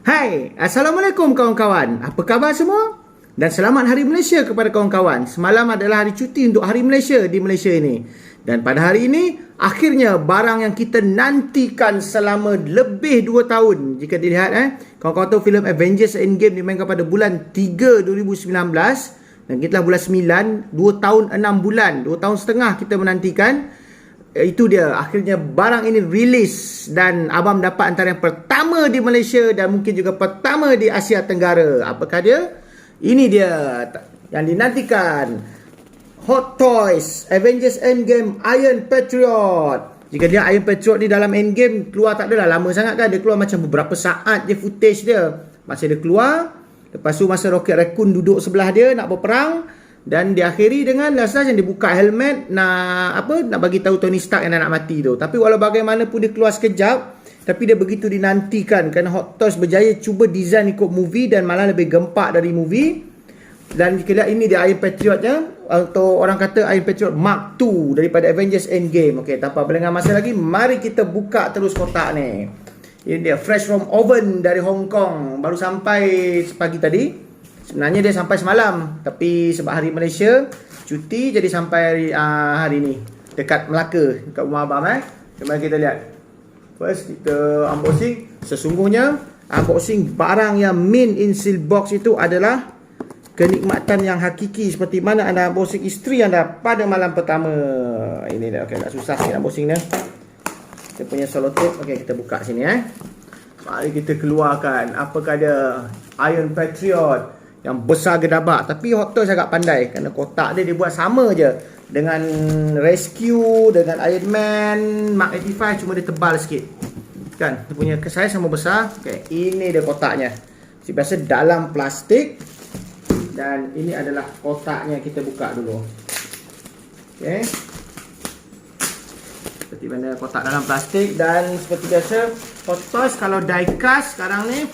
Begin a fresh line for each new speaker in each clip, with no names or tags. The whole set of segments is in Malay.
Hai, Assalamualaikum kawan-kawan. Apa khabar semua? Dan selamat Hari Malaysia kepada kawan-kawan. Semalam adalah hari cuti untuk Hari Malaysia di Malaysia ini. Dan pada hari ini, akhirnya barang yang kita nantikan selama lebih 2 tahun. Jika dilihat, kawan-kawan tahu filem Avengers Endgame dimainkan pada bulan 3 2019. Dan kita bulan 9, 2 tahun 6 bulan, 2 tahun setengah kita menantikan. Itu dia, akhirnya barang ini rilis dan abang dapat antara yang pertama di Malaysia dan mungkin juga pertama di Asia Tenggara. Apakah dia? Ini dia yang dinantikan, Hot Toys Avengers Endgame Iron Patriot. Jika dia Iron Patriot ni dalam Endgame keluar tak adalah lama sangat kan, dia keluar macam beberapa saat je footage dia. Masa dia keluar, lepas tu masa Rocket Raccoon duduk sebelah dia nak berperang. Dan diakhiri dengan last yang dibuka helmet nak bagi tahu Tony Stark yang nak mati tu. Tapi walau bagaimanapun dia keluar sekejap, tapi dia begitu dinantikan kerana Hot Toys berjaya cuba design ikut movie dan malah lebih gempak dari movie. Dan jika lihat ini dia Iron Patriotnya, atau orang kata Iron Patriot Mark II daripada Avengers Endgame. Okey, tanpa berlengah masa lagi, mari kita buka terus kotak ni. Ini dia fresh from oven dari Hong Kong, baru sampai pagi tadi. Sebenarnya dia sampai semalam, tapi sebab hari Malaysia cuti jadi sampai hari ni dekat Melaka, dekat rumah abang. Mari kita lihat. First kita unboxing. Sesungguhnya unboxing barang yang main in seal box itu adalah kenikmatan yang hakiki, seperti mana anda unboxing isteri anda pada malam pertama. Ini dah, okey, tak susah sikit unboxing dia. Kita punya selotip. Okey, kita buka sini. Mari kita keluarkan. Apakah dia? Iron Patriot yang besar gedabak. Tapi Hot Toys agak pandai, kerana kotak dia buat sama je dengan Rescue, dengan Iron Man Mark 85, cuma dia tebal sikit kan. Dia punya saiz sama besar. Okay, ini dia kotaknya. Seperti biasa dalam plastik. Dan ini adalah kotaknya. Kita buka dulu. Okay, seperti mana kotak dalam plastik. Dan seperti biasa Hot Toys kalau die cast sekarang ni,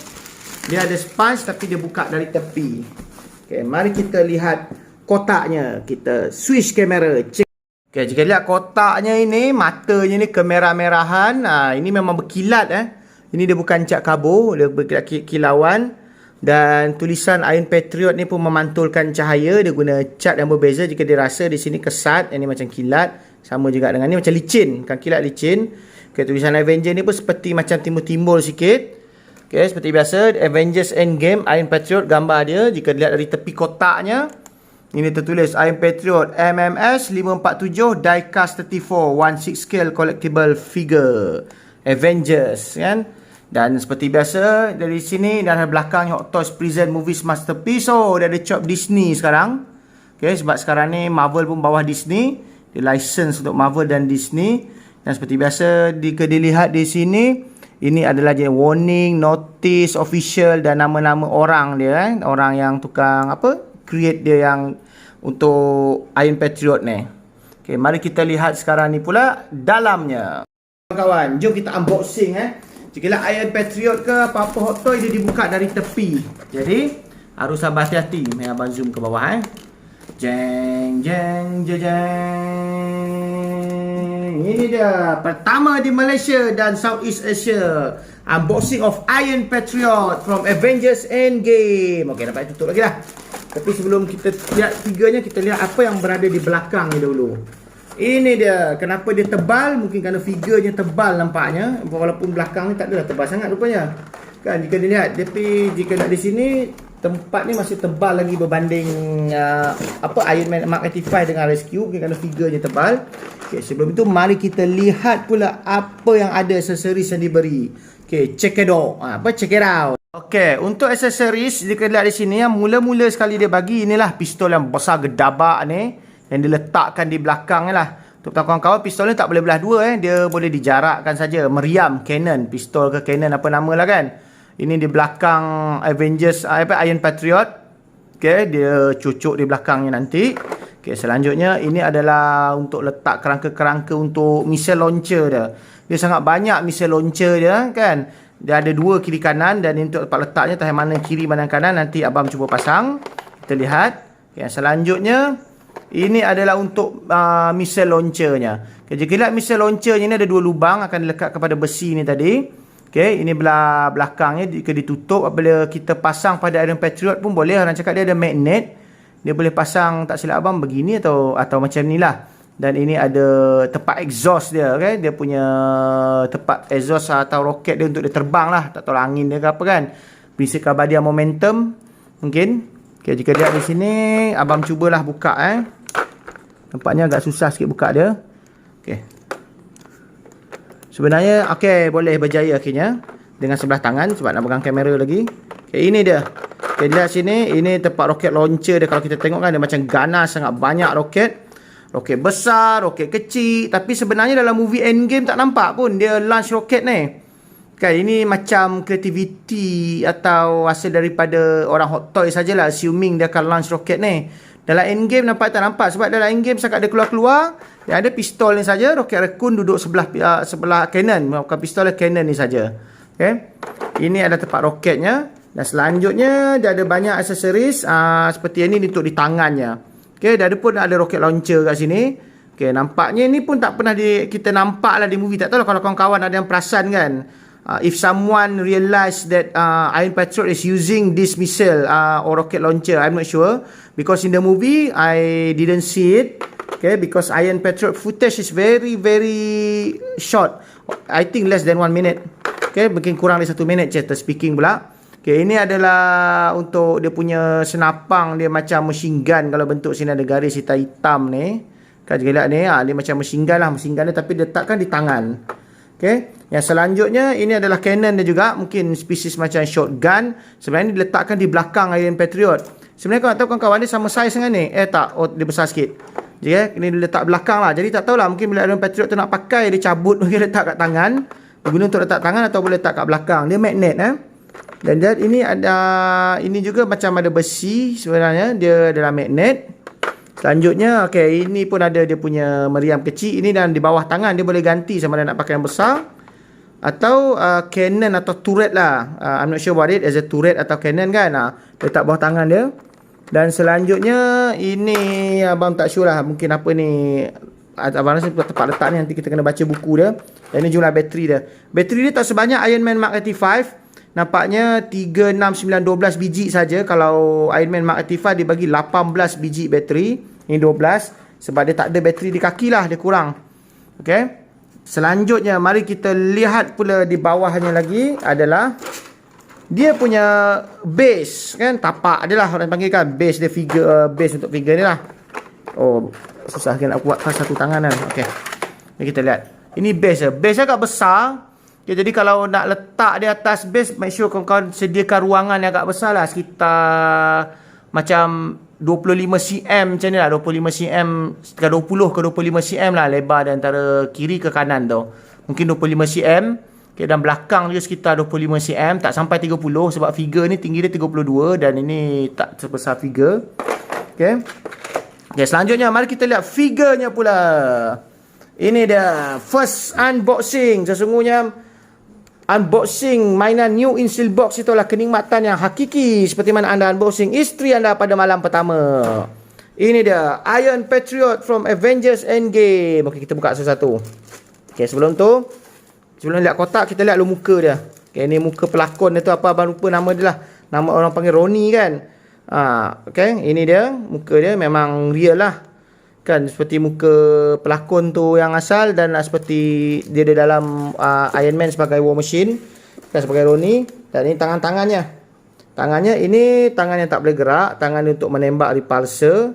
dia ada sponge tapi dia buka dari tepi. Okay, mari kita lihat kotaknya. Kita switch kamera. Okay, jika lihat kotaknya ini, matanya ni kemerah-merahan. Ini memang berkilat. Ini dia bukan cat karbo, dia berkilat kilauan. Dan tulisan Iron Patriot ni pun memantulkan cahaya. Dia guna cat yang berbeza. Jika dia rasa di sini kesat, ini macam kilat. Sama juga dengan ni macam licin, kan kilat licin. Okay, tulisan Avenger ni pun seperti macam timbul-timbul sikit. Okay, seperti biasa Avengers Endgame Iron Patriot, gambar dia. Jika dilihat dari tepi kotaknya, ini tertulis Iron Patriot MMS 547 Diecast 34 1/6 scale collectible figure Avengers, kan. Dan seperti biasa dari sini dan belakang Hot Toys present movies masterpiece. So dia ada chop Disney sekarang. Okay, sebab sekarang ni Marvel pun bawah Disney. Dia license untuk Marvel dan Disney. Dan seperti biasa jika dilihat di sini, ini adalah je warning, notice, official dan nama-nama orang dia, orang yang tukang create dia yang untuk Iron Patriot ni. Okey, mari kita lihat sekarang ni pula dalamnya. Kawan, jom kita unboxing. Jikalau Iron Patriot ke apa-apa Hot Toy, dia dibuka dari tepi. Jadi harus sabar hati-hati. Mari abang zoom ke bawah. Jeng jeng jeng jeng. Ini dia pertama di Malaysia dan Southeast Asia, unboxing of Iron Patriot from Avengers Endgame. Okey, dapat tutup lagi dah. Tapi sebelum kita lihat figurnya, kita lihat apa yang berada di belakang ni dulu. Ini dia, kenapa dia tebal? Mungkin kerana figurnya tebal nampaknya, walaupun belakang ni tak adalah tebal sangat rupanya. Kan jika dilihat, tapi jika nak di sini tempat ni masih tebal lagi berbanding Iron Man Mark 85 dengan Rescue, mungkin kerana figurnya tebal. Okay, sebelum itu mari kita lihat pula apa yang ada aksesoris yang diberi. Okay, check it out. Check it out. Okay, untuk aksesoris jika lihat di sini, yang mula-mula sekali dia bagi inilah pistol yang besar gedabak ni yang diletakkan di belakang ni lah. Untuk kawan-kawan, pistol ni tak boleh belah dua. Dia boleh dijarakkan saja. Meriam, cannon, pistol ke cannon apa nama lah kan. Ini di belakang Avengers Iron Patriot. Okay, dia cucuk di belakangnya nanti. Okay, selanjutnya ini adalah untuk letak kerangka-kerangka untuk missile launcher dia. Dia sangat banyak missile launcher dia kan. Dia ada dua kiri kanan dan untuk tempat letaknya tak mana kiri mana kanan, nanti abang cuba pasang. Kita lihat. Okay, selanjutnya ini adalah untuk missile launchernya. Okay, jika lihat missile launchernya ni ada dua lubang akan dilekat kepada besi ni tadi. Okay, ini belah belakangnya ditutup. Apabila kita pasang pada Iron Patriot pun boleh. Orang cakap dia ada magnet. Dia boleh pasang, tak silap abang, begini atau macam ni lah. Dan ini ada tempat exhaust dia, okay? Dia punya tempat exhaust atau roket dia untuk dia terbang lah. Tak tahu angin dia ke apa kan. Prinsip Kabadia momentum mungkin. Okay, jika lihat di sini, abang cubalah buka Nampaknya agak susah sikit buka dia. Okay. Sebenarnya okay, boleh berjaya akhirnya dengan sebelah tangan sebab nak pegang kamera lagi. Okay, ini dia. Okay, lihat sini, ini tempat roket launcher dia. Kalau kita tengok kan dia macam ganas, sangat banyak roket. Roket besar, roket kecil. Tapi sebenarnya dalam movie Endgame tak nampak pun dia launch roket ni. Kan ini macam kreativiti atau hasil daripada orang Hot Toys sajalah, assuming dia akan launch roket ni. Dalam Endgame nampak tak nampak sebab dalam Endgame setakat dia keluar-keluar, dia ada pistol ni saja, roket Raccoon duduk sebelah cannon, bukan pistol, cannon ni saja. Okay. Ini ada tempat roketnya dan selanjutnya dia ada banyak aksesoris seperti ini untuk di tangannya. Okay, dia ada pun ada roket launcher kat sini. Okay, nampaknya ni pun tak pernah kita nampak lah di movie. Tak tahu lah kalau kawan-kawan ada yang perasan kan. If someone realize that Iron Patriot is using this missile or rocket launcher, I'm not sure. Because in the movie, I didn't see it. Okay, because Iron Patriot footage is very, very short. I think less than 1 minute. Okay, mungkin kurang dari 1 minit je speaking pula. Okay, ini adalah untuk dia punya senapang. Dia macam machine gun. Kalau bentuk sini ada garis hitam-hitam ni. Kan jika lihat ni, dia macam machine gun lah. Machine gun dia tapi letakkan di tangan. Okay. Yang selanjutnya, ini adalah cannon dia juga. Mungkin spesies macam shotgun. Sebenarnya diletakkan di belakang Iron Patriot. Sebenarnya kau nak tahu kawan-kawan dia sama saiz dengan ni? Tak. Oh, dia besar sikit. Jadi, ini diletak belakang lah. Jadi tak tahulah. Mungkin bila Iron Patriot tu nak pakai, dia cabut. Mungkin letak kat tangan. Guna untuk letak tangan atau boleh letak kat belakang. Dia magnet. Dan ini ada, ini juga macam ada besi sebenarnya. Dia adalah magnet. Selanjutnya, okay, ini pun ada dia punya meriam kecil. Ini dan di bawah tangan dia boleh ganti sama ada nak pakai yang besar atau cannon atau turret lah. I'm not sure about it as a turret atau cannon kan. Letak bawah tangan dia. Dan selanjutnya ini abang tak sure lah mungkin apa ni. Abang rasa tempat letak ni nanti kita kena baca buku dia. Dan ini jumlah bateri dia. Bateri dia tak sebanyak Iron Man Mark 85. Nampaknya 3, 6, 9, 12 biji saja. Kalau Iron Man Mark 85 dia bagi 18 biji bateri. Ini 12. Sebab dia tak ada bateri di kaki lah. Dia kurang. Okay. Selanjutnya mari kita lihat pula di bawahnya lagi adalah dia punya base. Kan. Tapak dia lah orang panggil kan. Base dia figure. Base untuk figure ni lah. Oh. Susah kan nak buat satu tangan kan. Okay. Mari kita lihat. Ini base dia. Base dia agak besar. Okay, jadi kalau nak letak di atas base, make sure kawan-kawan sediakan ruangan yang agak besar lah. Sekitar macam 25 cm macam ni lah. 25 cm, sekitar 20 ke 25 cm lah lebar dan antara kiri ke kanan tu. Mungkin 25 cm. Okay, dan belakang dia sekitar 25 cm. Tak sampai 30 sebab figure ni tinggi dia 32 dan ini tak sebesar figure. Okay. Okay, selanjutnya mari kita lihat figurnya pula. Ini dia first unboxing. Sesungguhnya unboxing mainan new in steel box itulah kenikmatan yang hakiki seperti mana anda unboxing isteri anda pada malam pertama. Ini dia Iron Patriot from Avengers Endgame. Okey, kita buka satu-satu. Okey, sebelum lihat kotak kita lihat dulu muka dia. Okey, ni muka pelakon dia tu apa abang lupa nama dia lah. Nama orang panggil Ronnie kan. Okey, ini dia muka dia memang real lah. Kan seperti muka pelakon tu yang asal dan seperti dia ada dalam Iron Man sebagai War Machine kan sebagai Ronnie. Dan ini tangan-tangannya. Tangannya ini tangan yang tak boleh gerak, tangan untuk menembak repulsor.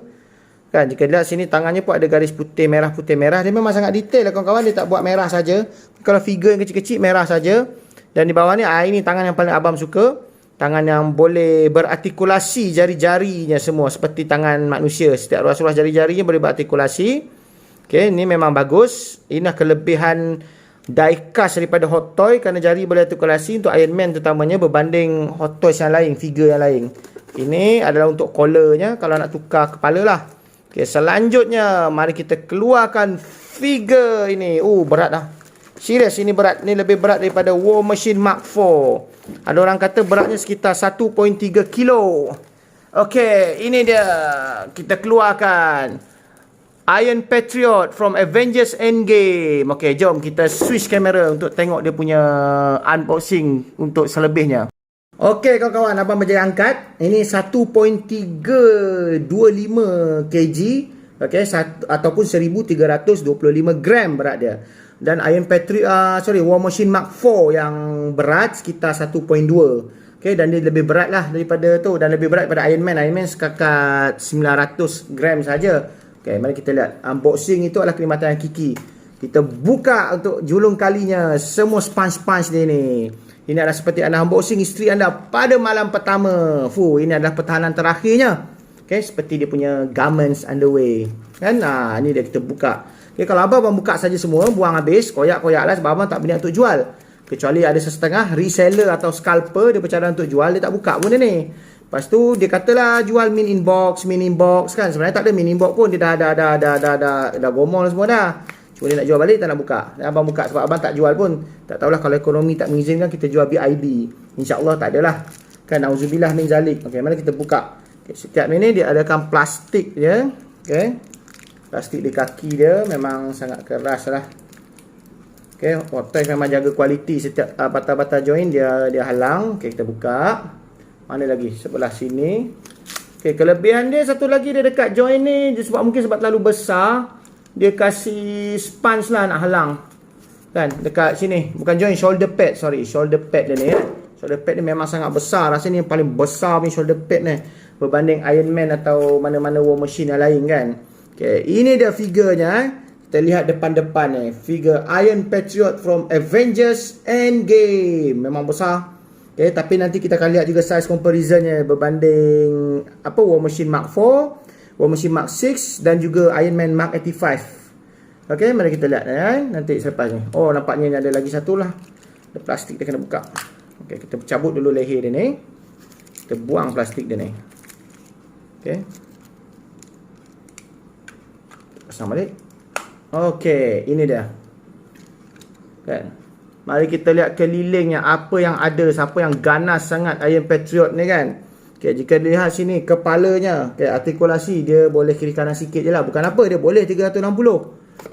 Kan jika lihat sini tangannya pun ada garis putih merah. Dia memang sangat detail lah kawan-kawan, dia tak buat merah saja. Kalau figure yang kecil-kecil merah saja. Dan di bawah ni ini tangan yang paling abang suka. Tangan yang boleh berartikulasi jari-jarinya semua seperti tangan manusia. Setiap ruas-ruas jari-jarinya boleh berartikulasi. Okay, ini memang bagus. Ini kelebihan diecast daripada Hot Toy kerana jari boleh artikulasi untuk Iron Man terutamanya berbanding Hot Toys yang lain, figure yang lain. Ini adalah untuk collarnya kalau nak tukar kepala lah. Okay, selanjutnya mari kita keluarkan figure ini. Berat dah. Serius ini berat. Ini lebih berat daripada War Machine Mark 4. Ada orang kata beratnya sekitar 1.3 kilo. Okey, ini dia. Kita keluarkan Iron Patriot from Avengers Endgame. Okay, jom kita switch kamera untuk tengok dia punya unboxing untuk selebihnya. Okay kawan-kawan, abang berjaya angkat. Ini 1.325 kg. Okay, ataupun 1325 gram berat dia. Dan Iron Patriot, War Machine Mark 4 yang berat sekitar 1.2. Okay, dan dia lebih berat lah daripada tu. Dan lebih berat daripada Iron Man. Iron Man setakat 900 gram saja. Okay, mari kita lihat. Unboxing itu adalah kenikmatan Kiki. Kita buka untuk julung kalinya semua sponge-sponge dia ni. Ini adalah seperti anda unboxing isteri anda pada malam pertama. Ini adalah pertahanan terakhirnya. Okay, seperti dia punya garments underwear. Kan? Ini dia kita buka. Okay, kalau abang buka saja semua, buang habis, koyak-koyak lah sebab abang tak berniat untuk jual. Kecuali ada sesetengah reseller atau scalper, dia bercadang untuk jual, dia tak buka pun dia ni. Lepas tu dia katalah jual min inbox kan. Sebenarnya tak ada min inbox pun, dia dah gomol semua dah. Cuma dia nak jual balik, tak nak buka. Dan abang buka sebab abang tak jual pun. Tak tahulah kalau ekonomi tak mengizinkan kita jual BIB. InsyaAllah tak adalah. Kan, auzubillah min zalik. Okey, mari kita buka. Okay, setiap ni dia adakan plastik dia. Okey. Plastik di kaki dia memang sangat keras lah. Okey, Otoy memang jaga kualiti. Setiap patah-patah join dia halang. Okey, kita buka. Mana lagi? Sebelah sini. Okey, kelebihan dia satu lagi, dia dekat join ni sebab terlalu besar, dia kasih sponge lah nak halang. Kan, dekat sini. Bukan join, shoulder pad, shoulder pad dia ni. Shoulder pad ni memang sangat besar. Rasanya yang paling besar ni shoulder pad ni berbanding Iron Man atau mana-mana War Machine yang lain kan. Okey, ini dia figurnya. Kita lihat depan-depan ni, figure Iron Patriot from Avengers Endgame. Memang besar. Okay, tapi nanti kita akan lihat juga size comparisonnya berbanding War Machine Mark 4, War Machine Mark 6 dan juga Iron Man Mark 85. Okay, mari kita lihat nanti selepas ni. Oh, nampaknya ni ada lagi satu lah. Ada plastik dia kena buka. Okay, kita cabut dulu leher dia ni. Kita buang plastik dia ni. Okay, pasang balik. Okay, ini dia. Kan, mari kita lihat kelilingnya apa yang ada, siapa yang ganas sangat Iron Patriot ni kan. Okay, jika dilihat sini kepalanya, okay, artikulasi dia boleh kiri kanan sikit je lah. Bukan apa, dia boleh 360.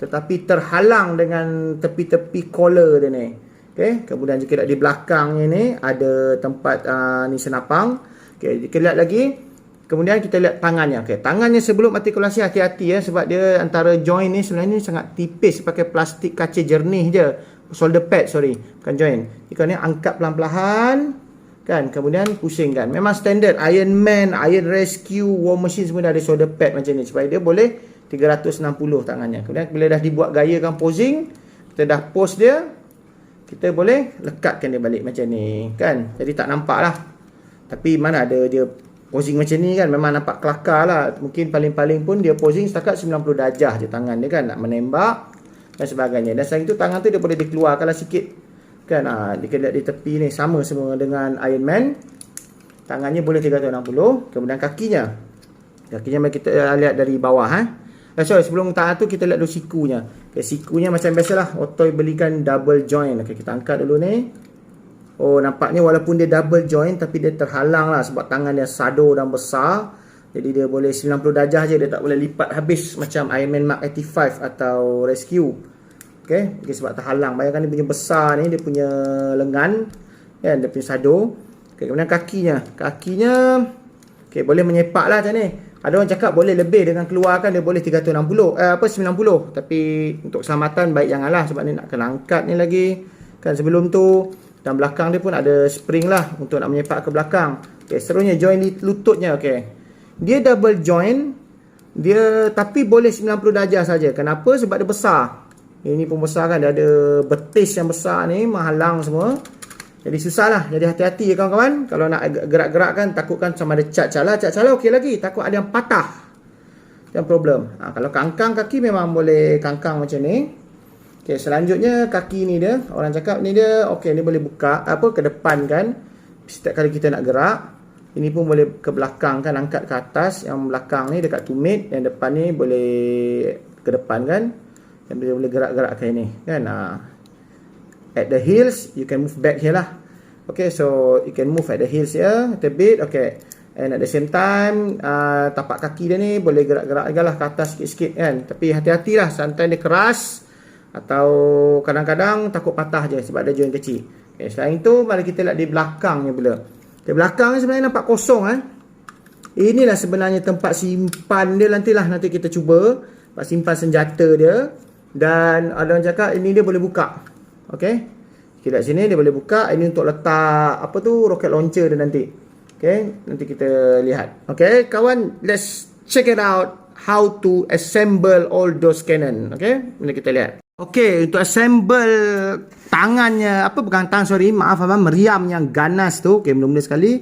Tetapi terhalang dengan tepi-tepi collar dia ni. Okay, kemudian jika lihat di belakangnya ni ada tempat ni senapang. Okay, jika lihat lagi, kemudian kita lihat tangannya. Okay, tangannya sebelum artikulasi hati-hati ya, sebab dia antara joint ni sebenarnya sangat tipis, pakai plastik kaca jernih je. Shoulder pad, bukan joint. Jika ni angkat pelan-pelan kan, kemudian pusing kan. Memang standard Iron Man, Iron Rescue, War Machine semua dah ada shoulder pad macam ni supaya dia boleh 360 tangannya. Kemudian bila dah dibuat gayakan posing, kita dah pose dia, kita boleh lekatkan dia balik macam ni kan. Jadi tak nampak lah. Tapi mana ada dia posing macam ni kan, memang nampak kelakar lah. Mungkin paling-paling pun dia posing setakat 90 darjah je tangan dia kan, nak menembak dan sebagainya. Dan selain itu tangan tu dia boleh dikeluarkan lah sikit kan. Dia kena di tepi ni sama semua dengan Iron Man. Tangannya boleh 360. Kemudian kakinya mari kita lihat dari bawah sebelum tangan tu kita lihat dulu sikunya. Okay, sikunya macam biasalah Otoy belikan double joint. Okay, kita angkat dulu ni. Oh, nampaknya walaupun dia double joint tapi dia terhalang lah sebab tangan dia sado dan besar. Jadi dia boleh 90 darjah je, dia tak boleh lipat habis macam Iron Man Mark 85 atau Rescue. Okay, sebab terhalang. Bayangkan dia punya besar ni, dia punya lengan kan, dia punya sado. Okay, kemudian kakinya okay, boleh menyepak lah macam ni. Ada orang cakap boleh lebih dengan keluarkan, dia boleh 90. Tapi untuk keselamatan baik janganlah sebab ni nak kena angkat ni lagi kan sebelum tu. Dan belakang dia pun ada spring lah untuk nak menyepak ke belakang. Okay, seterusnya join lututnya. Okay, dia double joint, dia tapi boleh 90 darjah saja. Kenapa? Sebab dia besar. Ini pun besar kan, dia ada betis yang besar ni menghalang semua. Jadi susah lah. Jadi hati-hati ya kawan-kawan. Kalau nak gerak-gerakkan, takutkan sama ada cat-calah okey lagi. Takut ada yang patah. Yang problem. Kalau kangkang kaki memang boleh kangkang macam ni. Okey, selanjutnya kaki ni dia, orang cakap ni dia okey, ni boleh buka ke depan kan. Setiap kali kita nak gerak. Ini pun boleh ke belakang kan, angkat ke atas. Yang belakang ni dekat tumit, yang depan ni boleh ke depan kan. Dan dia boleh gerak-gerak kayak ni kan. At the heels, you can move back here lah. Okay, so you can move at the heels here a bit. Okay, And at the same time, tapak kaki dia ni boleh gerak-gerak lah ke atas sikit-sikit kan. Tapi hati-hatilah, sometimes dia keras atau kadang-kadang takut patah je sebab ada join kecil. Okay, selain itu, mari kita lihat di belakangnya pula. Di belakang ni sebenarnya nampak kosong Inilah sebenarnya tempat simpan dia nantilah. Nanti kita cuba tempat simpan senjata dia. Dan ada orang cakap ini dia boleh buka. Okay, kita lihat sini dia boleh buka. Ini untuk letak apa tu, rocket launcher dia nanti. Okay, nanti kita lihat. Okay, kawan, let's check it out how to assemble all those cannon. Okay, mari kita lihat. Okay, untuk assemble tangannya, bukan tangan, sorry, maaf abang, meriam yang ganas tu. Okay, mula-mula sekali.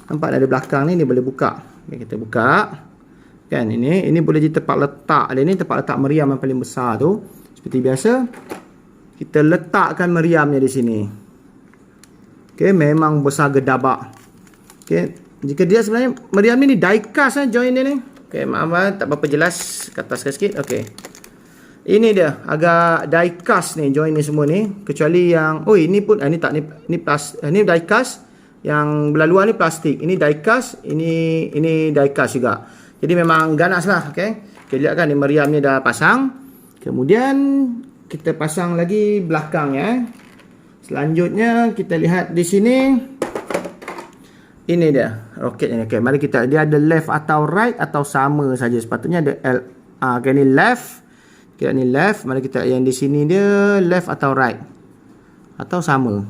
Nampak ada belakang ni, dia boleh buka. Okay, kita buka. Kan, ini boleh jadi tempat letak. Ada ni tempat letak meriam yang paling besar tu. Seperti biasa, kita letakkan meriamnya di sini. Okay, memang besar gedabak. Okay, jika dia sebenarnya meriam ni die-cast join dia ni. Okay, maaf tak berapa jelas, ke atas sikit. Okay, ini dia agak die-cast ni, join ni semua ni, kecuali yang ini pun ni tak, ni die-cast, yang belah luar ni plastik. Ini die-cast, ini die-cast juga. Jadi memang ganas lah. Okay, kita lihat kan ni meriamnya dah pasang. Kemudian kita pasang lagi belakangnya. Selanjutnya kita lihat di sini. Ini dia roketnya. Okay, mari kita, dia ada left atau right atau sama saja. Sepatutnya ada L. Okay, ni left. Kira ni left. Mari kita yang di sini dia left atau right atau sama.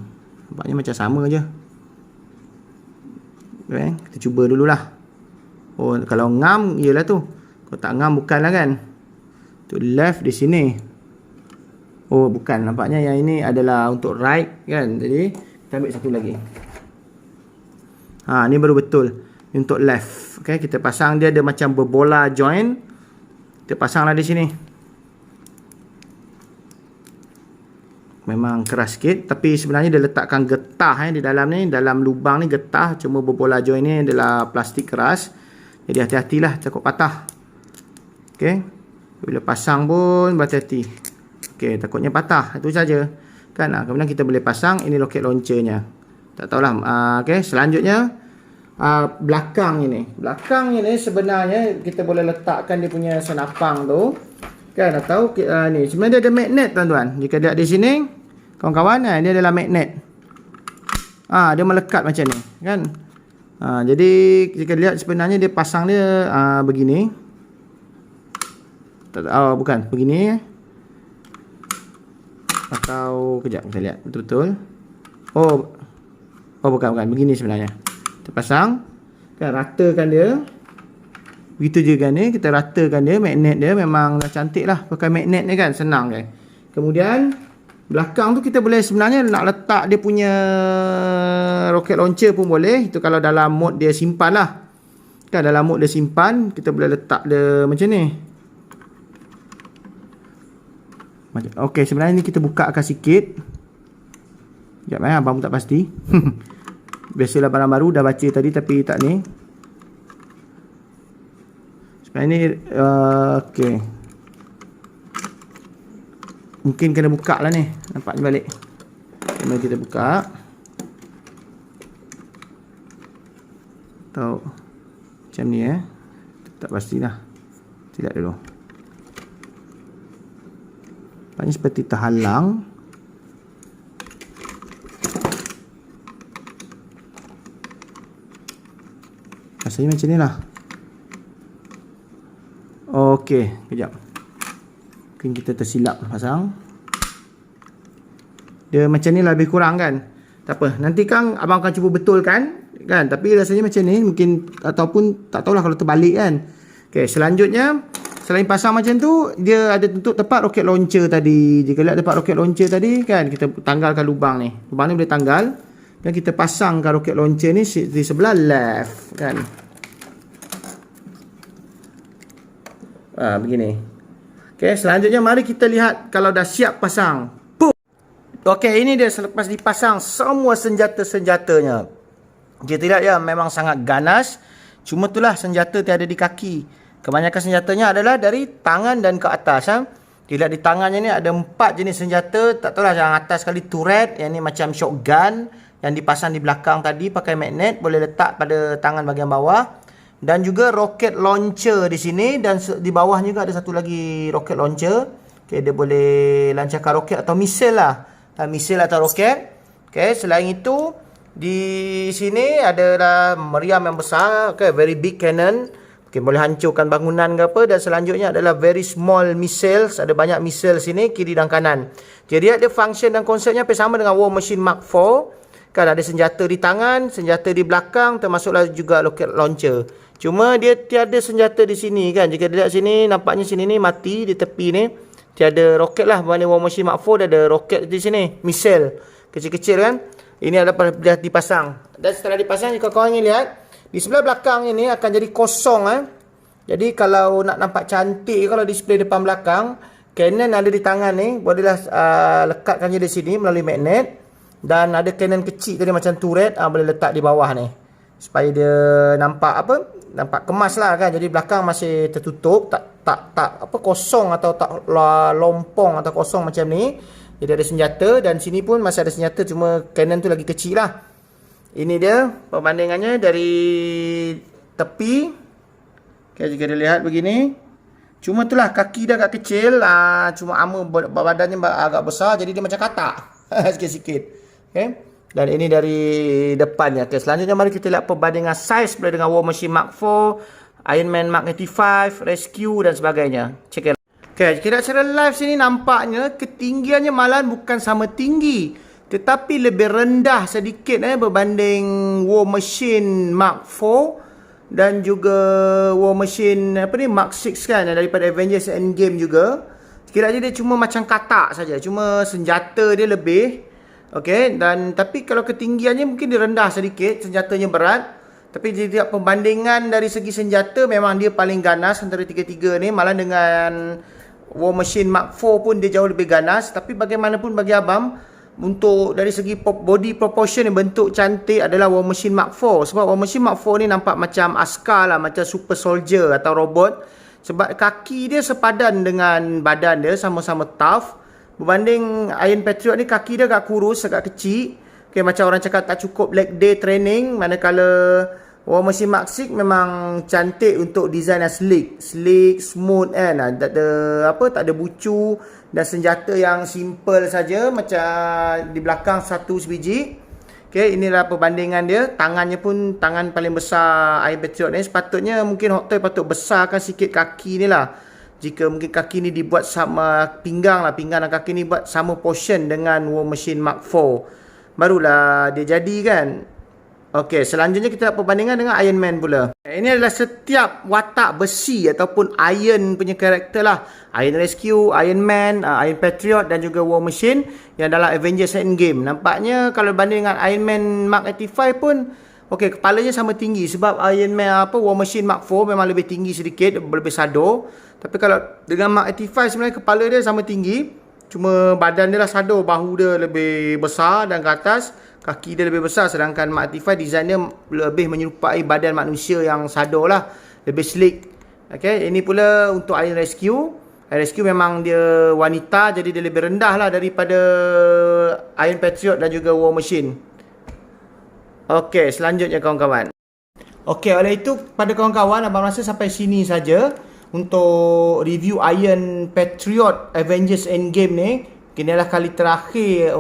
Nampaknya macam sama je. Okay, kita cuba dululah. Kalau ngam ialah tu. Kalau tak ngam bukanlah kan. Tu left di sini. Bukan. Nampaknya yang ini adalah untuk right kan. Jadi kita ambil satu lagi. Ni baru betul untuk left. Okay, kita pasang, dia ada macam berbola join. Kita pasanglah di sini. Memang keras sikit, tapi sebenarnya dia letakkan getah di dalam ni, dalam lubang ni getah, cuma berbola join ni adalah plastik keras. Jadi hati-hatilah, takut patah. Okay, bila pasang pun berhati-hati. Okay, takutnya patah, itu saja. Kan, kemudian kita boleh pasang ini rocket launchernya. Tak tahulah. Okay, selanjutnya belakang ini. Belakang ini sebenarnya kita boleh letakkan dia punya senapang tu. Kan, atau ni sebenarnya dia ada magnet tuan-tuan. Jika dia di sini, kawan-kawan, dia adalah magnet. Dia melekat macam ni, kan? Jadi jika lihat sebenarnya dia pasang dia begini. Bukan begini. Atau kejap kita lihat betul-betul. Bukan begini sebenarnya. Kita pasang, kan, ratakan dia. Begitu juga ni, kita ratakan dia, magnet dia memang dah cantik lah pakai magnet ni kan, senang kan. Kemudian belakang tu kita boleh sebenarnya nak letak dia punya rocket launcher pun boleh. Itu kalau dalam mode dia simpan lah. Kan, dalam mode dia simpan, kita boleh letak dia macam ni. Okey, sebenarnya ni kita bukakan sikit. Sekejap abang pun tak pasti. Biasalah barang baru, dah baca tadi tapi tak ni. Sebenarnya ni okey. Mungkin kena buka lah ni. Nampak ni balik. Mari kita buka. Atau macam ni tak pastilah. Tidak dulu. Nampaknya seperti terhalang. Rasanya macam ni lah. Okey, kejap. Mungkin kita tersilap pasang. Dia macam ni lah lebih kurang kan. Tak apa, nanti kan abang akan cuba betulkan kan. Tapi rasanya macam ni, mungkin ataupun tak tahulah kalau terbalik kan. Okey, selanjutnya selain pasang macam tu, dia ada untuk tempat rocket launcher tadi. Jika lihat tempat rocket launcher tadi kan, kita tanggalkan lubang ni. Lubang ni boleh tanggal. Dan kita pasangkan rocket launcher ni di sebelah left kan. Begini. Okay, selanjutnya mari kita lihat kalau dah siap pasang. Boom. Okay, ini dia selepas dipasang semua senjata-senjatanya. Kita lihat ya, memang sangat ganas. Cuma itulah senjata tiada di kaki. Kebanyakan senjatanya adalah dari tangan dan ke atas. Kita lihat di tangannya ni ada 4 jenis senjata. Tak tahulah, yang atas sekali turret, yang ni macam shotgun. yang dipasang di belakang tadi pakai magnet, boleh letak pada tangan bahagian bawah. Dan juga rocket launcher di sini, dan di bawah juga ada satu lagi rocket launcher. Okay, dia boleh lancarkan roket atau misil lah. Misil atau roket. Okay, selain itu di sini adalah meriam yang besar, okay, very big cannon. Okay, boleh hancurkan bangunan ke apa. Dan selanjutnya adalah very small missiles. Ada banyak misil sini, kiri dan kanan. Jadi dia function dan konsepnya hampir sama dengan War Machine Mark 4. Kan ada senjata di tangan, senjata di belakang, termasuklah juga rocket launcher. Cuma dia tiada senjata di sini kan. Jika dilihat sini, nampaknya sini ni mati di tepi ni. Tiada roket lah. Berbanding War Machine Mark 4 dia ada roket di sini. Misil. Kecil-kecil kan. Ini adalah dah dipasang. Dan setelah dipasang, jika korang ingin lihat, di sebelah belakang ini akan jadi kosong. Jadi kalau nak nampak cantik, kalau display depan belakang, cannon ada di tangan ni, bolehlah lekatkan je di sini melalui magnet. Dan ada cannon kecil tadi macam turret, boleh letak di bawah ni. Supaya dia nampak apa? Nampak kemas lah kan. Jadi belakang masih tertutup, tak kosong atau tak lompong atau kosong macam ni. Jadi ada senjata, dan sini pun masih ada senjata, cuma cannon tu lagi kecil lah. Ini dia perbandingannya dari tepi. Okay, jika dia lihat begini. Cuma itulah kaki dia agak kecil. Cuma armor badannya agak besar. Jadi dia macam katak. Sikit-sikit. Okay. Dan ini dari depannya. Okay, selanjutnya mari kita lihat perbandingan saiz dengan War Machine Mark 4, Iron Man Mark 85, Rescue dan sebagainya. Check it out. Okay, kira secara live sini nampaknya ketinggiannya malah bukan sama tinggi. Tetapi lebih rendah sedikit berbanding War Machine Mark 4 dan juga War Machine Mark 6 kan, daripada Avengers Endgame juga. Kira dia cuma macam katak saja, cuma senjata dia lebih. Okey, dan tapi kalau ketinggiannya mungkin dia rendah sedikit, senjatanya berat. Tapi jika perbandingan dari segi senjata memang dia paling ganas antara tiga-tiga ni, malah dengan War Machine Mark 4 pun dia jauh lebih ganas. Tapi bagaimanapun bagi abang, untuk dari segi body proportion yang bentuk cantik adalah War Machine Mark 4. Sebab War Machine Mark 4 ni nampak macam askar lah, macam super soldier atau robot. Sebab kaki dia sepadan dengan badan dia, sama-sama tough. Berbanding Iron Patriot ni, kaki dia agak kurus, agak kecil. Okay, macam orang cakap tak cukup leg day training. Manakala War Machine Mark 6 memang cantik untuk design yang slick, smooth kan. Tak ada bucu. Dan senjata yang simple saja, macam di belakang satu sebiji. Okay, inilah perbandingan dia. Tangannya pun tangan paling besar Iron Patriot ni. Sepatutnya mungkin Hot Toy patut besarkan sikit kaki ni lah. Jika mungkin kaki ni dibuat sama pinggang dan kaki ni buat sama portion dengan War Machine Mark 4. Barulah dia jadi kan. Okey, selanjutnya kita perbandingan dengan Iron Man pula. Ini adalah setiap watak besi ataupun iron punya karakter lah. Iron Rescue, Iron Man, Iron Patriot dan juga War Machine yang dalam Avengers Endgame. Nampaknya kalau banding dengan Iron Man Mark 85 pun, okey, kepalanya sama tinggi. Sebab Iron Man War Machine Mark 4 memang lebih tinggi sedikit, lebih sado. Tapi kalau dengan Mark 85 sebenarnya kepala dia sama tinggi. Cuma badan dia lah sado, bahu dia lebih besar dan ke atas. Kaki dia lebih besar, sedangkan Mark 85 design dia lebih menyerupai badan manusia yang sado lah. Lebih slick. Okay, ini pula untuk Iron Rescue. Iron Rescue memang dia wanita, jadi dia lebih rendah lah daripada Iron Patriot dan juga War Machine. Okay, selanjutnya kawan-kawan. Okay, oleh itu pada kawan-kawan, abang rasa sampai sini saja untuk review Iron Patriot Avengers Endgame ni. Ini adalah kali terakhir,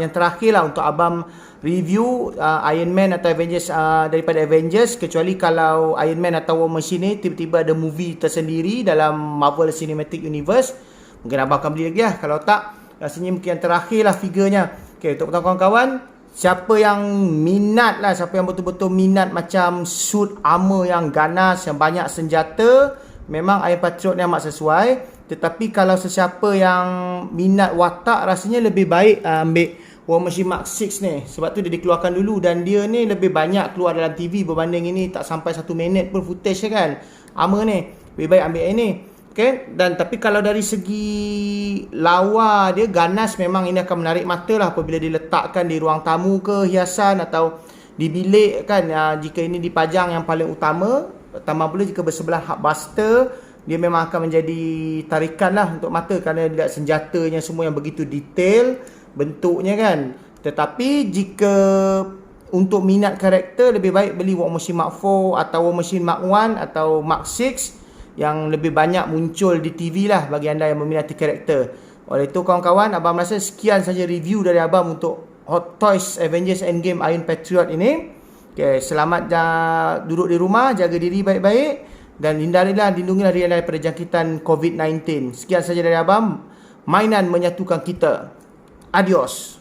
yang terakhir lah untuk abang review Iron Man atau Avengers, daripada Avengers. Kecuali kalau Iron Man atau War Machine ni tiba-tiba ada movie tersendiri dalam Marvel Cinematic Universe, mungkin abang akan beli lagi lah. Kalau tak, rasanya mungkin yang terakhir lah figurnya. Okay, untuk kawan-kawan, siapa yang minat lah, siapa yang betul-betul minat macam suit armor yang ganas, yang banyak senjata, memang Iron Patriot ni amat sesuai. Tetapi kalau sesiapa yang minat watak, rasanya lebih baik ambil War Machine Mark 6 ni. Sebab tu dia dikeluarkan dulu, dan dia ni lebih banyak keluar dalam TV berbanding ini tak sampai 1 minit pun footage kan. Armor ni lebih baik ambil ini. Okay? Dan tapi kalau dari segi lawa dia ganas, memang ini akan menarik mata lah apabila diletakkan di ruang tamu ke hiasan atau di bilik kan. Jika ini dipajang yang paling utama. Tambah pula jika bersebelah Hulkbuster, dia memang akan menjadi tarikan lah untuk mata, kerana lihat senjatanya semua yang begitu detail bentuknya kan. Tetapi jika untuk minat karakter, lebih baik beli War Machine Mark 4 atau War Machine Mark 1 atau Mark 6 yang lebih banyak muncul di TV lah bagi anda yang meminati karakter. Oleh itu kawan-kawan, abang rasa sekian saja review dari abang untuk Hot Toys Avengers Endgame Iron Patriot ini. Okay, selamat duduk di rumah, jaga diri baik-baik dan lindungilah diri anda daripada jangkitan COVID-19. Sekian saja dari abang. Mainan menyatukan kita. Adios.